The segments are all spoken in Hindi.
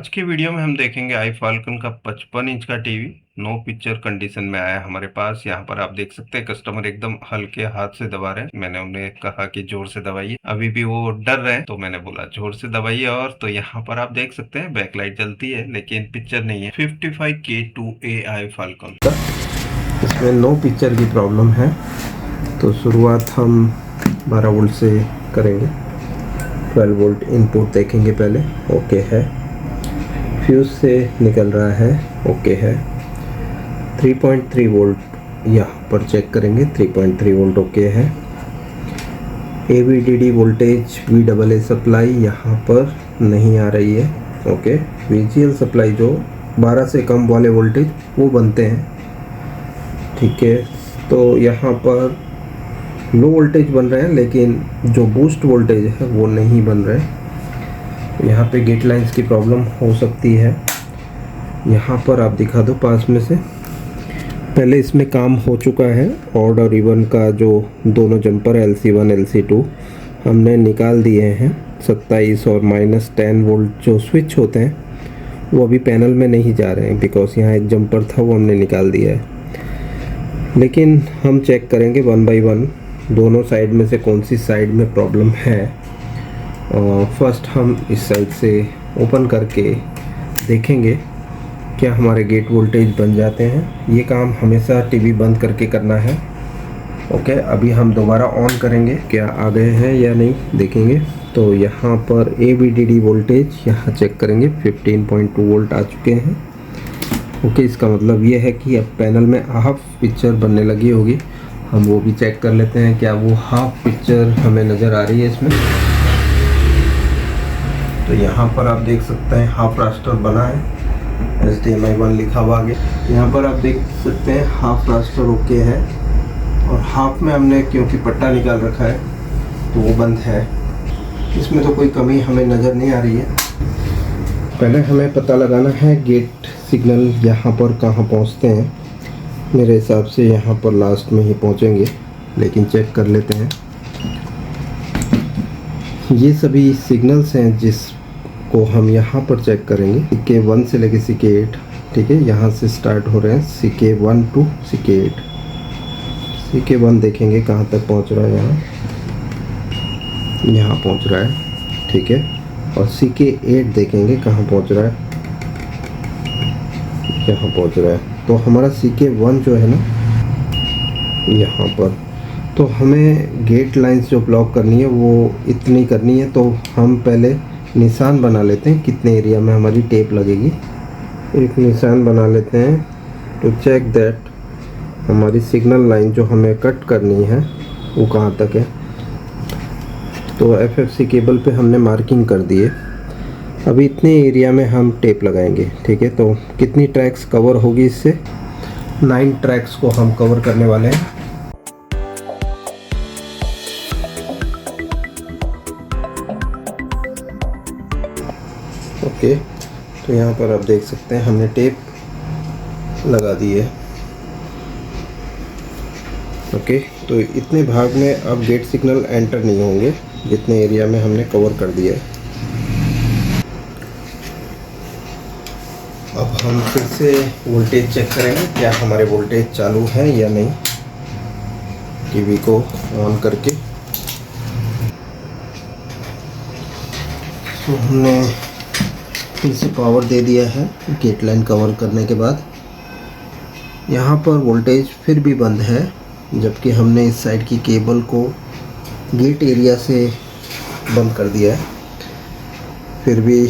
आज की वीडियो में हम देखेंगे आई फाल्कन का 55 इंच का टीवी नो पिक्चर कंडीशन में आया है हमारे पास। यहाँ पर आप देख सकते हैं कस्टमर एकदम हल्के हाथ से दबा रहे हैं। मैंने उन्हें कहा कि जोर से दबाइए, अभी भी वो डर रहे हैं तो मैंने बोला जोर से दबाइए। और तो यहाँ पर आप देख सकते हैं बैकलाइट जलती है लेकिन पिक्चर नहीं है। 55K2A आई फाल्कन का इसमें नो पिक्चर की प्रॉब्लम है। तो शुरुआत हम 12 वोल्ट से करेंगे। 12 वोल्ट इनपुट देखेंगे पहले, ओके है। फ्यूज से निकल रहा है, ओके है। 3.3 वोल्ट यहाँ पर चेक करेंगे, 3.3 वोल्ट ओके है। AVDD वोल्टेज VAA सप्लाई यहाँ पर नहीं आ रही है, ओके। VGL सप्लाई जो 12 से कम वाले वोल्टेज वो बनते हैं, ठीक है। तो यहाँ पर लो वोल्टेज बन रहे हैं लेकिन जो बूस्ट वोल्टेज है वो नहीं बन रहे। यहाँ पे गेट लाइंस की प्रॉब्लम हो सकती है। यहाँ पर आप दिखा दो पास में से, पहले इसमें काम हो चुका है। ऑड और इवन का जो दोनों जंपर LC1 LC2 हमने निकाल दिए हैं। 27 और -10 वोल्ट जो स्विच होते हैं वो अभी पैनल में नहीं जा रहे हैं, बिकॉज यहाँ एक जंपर था वो हमने निकाल दिया है। लेकिन हम चेक करेंगे 1 बाई 1 दोनों साइड में से कौन सी साइड में प्रॉब्लम है। फर्स्ट हम इस साइड से ओपन करके देखेंगे क्या हमारे गेट वोल्टेज बन जाते हैं। ये काम हमेशा टीवी बंद करके करना है, ओके। अभी हम दोबारा ऑन करेंगे क्या आ गए हैं या नहीं देखेंगे। तो यहाँ पर AVDD वोल्टेज यहाँ चेक करेंगे, 15.2 वोल्ट आ चुके हैं, ओके। इसका मतलब ये है कि अब पैनल में हाफ पिक्चर बनने लगी होगी। हम वो भी चेक कर लेते हैं क्या वो हाफ पिक्चर हमें नज़र आ रही है इसमें। तो यहाँ पर आप देख सकते हैं हाफ रास्टर बना है, HDMI 1 लिखा हुआ आगे। यहाँ पर आप देख सकते हैं हाफ रास्टर ओके है, और हाफ में हमने क्योंकि पट्टा निकाल रखा है तो वो बंद है। इसमें तो कोई कमी हमें नज़र नहीं आ रही है। पहले हमें पता लगाना है गेट सिग्नल यहाँ पर कहाँ पहुँचते हैं। मेरे हिसाब से यहाँ पर लास्ट में ही पहुँचेंगे, लेकिन चेक कर लेते हैं। ये सभी सिग्नल्स हैं जिसको हम यहाँ पर चेक करेंगे। CK1 से लेके CK8, ठीक है। यहाँ से स्टार्ट हो रहे हैं CK1 टू CK8। CK1 देखेंगे कहाँ तक पहुँच रहा है, यहाँ पहुँच रहा है, ठीक है। और CK8 देखेंगे कहाँ पहुँच रहा है, यहाँ पहुँच रहा है। तो हमारा CK1 जो है ना यहाँ पर, तो हमें गेट लाइंस जो ब्लॉक करनी है वो इतनी करनी है। तो हम पहले निशान बना लेते हैं कितने एरिया में हमारी टेप लगेगी। एक निशान बना लेते हैं टू चेक दैट हमारी सिग्नल लाइन जो हमें कट करनी है वो कहाँ तक है। तो FFC केबल पे हमने मार्किंग कर दी है। अभी इतने एरिया में हम टेप लगाएंगे, ठीक है। तो कितनी ट्रैक्स कवर होगी इससे, 9 ट्रैक्स को हम कवर करने वाले हैं। ओके, तो यहाँ पर आप देख सकते हैं हमने टेप लगा दी है, ओके। तो इतने भाग में अब गेट सिग्नल एंटर नहीं होंगे जितने एरिया में हमने कवर कर दिया है। अब हम फिर से वोल्टेज चेक करेंगे क्या हमारे वोल्टेज चालू है या नहीं, टीवी को ऑन करके। तो हमने फिर से पावर दे दिया है गेट लाइन कवर करने के बाद। यहाँ पर वोल्टेज फिर भी बंद है, जबकि हमने इस साइड की केबल को गेट एरिया से बंद कर दिया है। फिर भी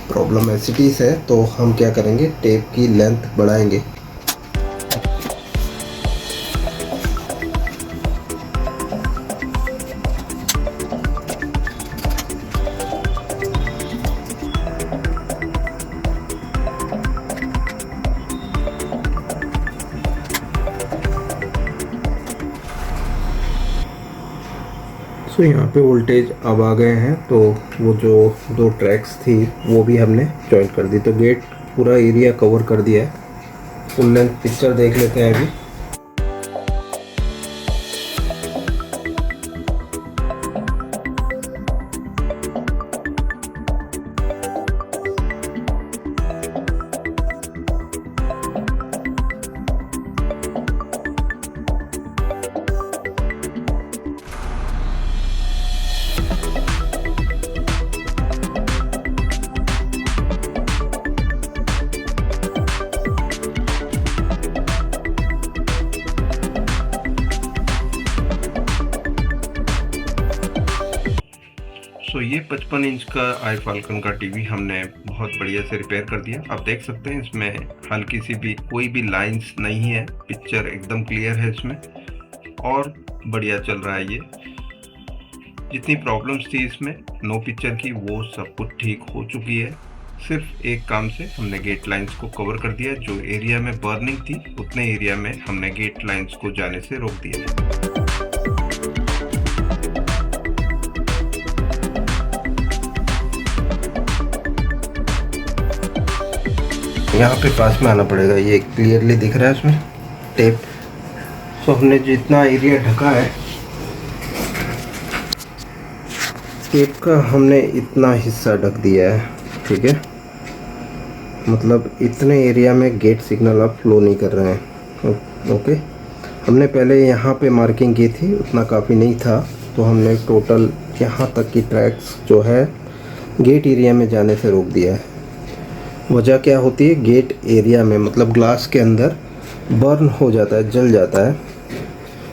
प्रॉब्लम एसिटीज है, तो हम क्या करेंगे, टेप की लेंथ बढ़ाएंगे। तो यहाँ पे वोल्टेज अब आ गए हैं। तो वो जो 2 ट्रैक्स थी वो भी हमने जॉइन कर दी। तो गेट पूरा एरिया कवर कर दिया है। फुल लेंथ पिक्चर देख लेते हैं अभी। 55 इंच का आई फाल्कन का टीवी हमने बहुत बढ़िया से रिपेयर कर दिया। आप देख सकते हैं इसमें हल्की सी भी कोई भी लाइंस नहीं है, पिक्चर एकदम क्लियर है इसमें और बढ़िया चल रहा है। ये जितनी प्रॉब्लम्स थी इसमें नो पिक्चर की वो सब कुछ ठीक हो चुकी है। सिर्फ एक काम से हमने गेट लाइंस को कवर कर दिया। जो एरिया में बर्निंग थी उतने एरिया में हमने गेट लाइंस को जाने से रोक दिया। यहाँ पे पास में आना पड़ेगा, ये क्लियरली दिख रहा है इसमें टेप। तो हमने जितना एरिया ढका है टेप का हमने इतना हिस्सा ढक दिया है, ठीक है। मतलब इतने एरिया में गेट सिग्नल अब फ्लो नहीं कर रहे हैं। ओके, हमने पहले यहाँ पे मार्किंग की थी, उतना काफ़ी नहीं था, तो हमने टोटल यहाँ तक की ट्रैक्स जो है गेट एरिया में जाने से रोक दिया है। वजह क्या होती है, गेट एरिया में मतलब ग्लास के अंदर बर्न हो जाता है, जल जाता है।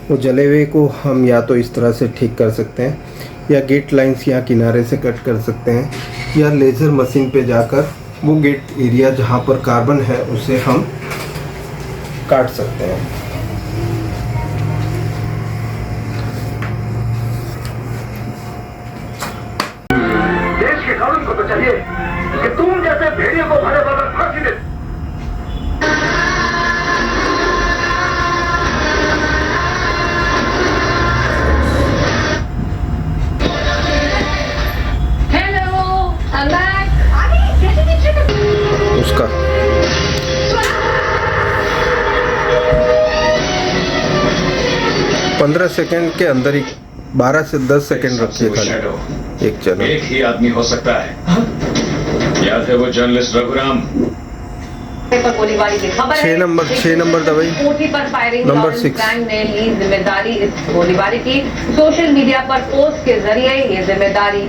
वो जले हुए को हम या तो इस तरह से ठीक कर सकते हैं या गेट लाइंस यहाँ किनारे से कट कर सकते हैं या लेज़र मशीन पे जाकर वो गेट एरिया जहाँ पर कार्बन है उसे हम काट सकते हैं। देश के कानून को तो चाहिए कि तुम जैसे भेड़ियों को भरे बगैर फांसी दे। उसका 15 सेकंड के अंदर ही 12 से 10 सेकंड रखिए खाली एक चैनल। एक ही आदमी हो सकता है, याद है वो जर्नलिस्ट रघुराम? 6 नंबर दवाई नंबर 6 ने ली जिम्मेदारी इस गोलीबारी की। सोशल मीडिया पर पोस्ट के जरिए ये जिम्मेदारी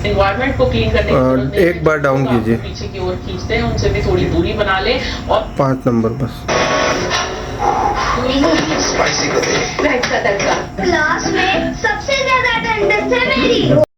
एनवायरनमेंट को क्लीन करने के एक बार डाउन कीजिए, पीछे की ओर खींचते हैं, उनसे भी थोड़ी दूरी बना लें। और 5 नंबर बस स्पाइसी को दे। क्लास में सबसे ज्यादा अटेंडेंस है मेरी।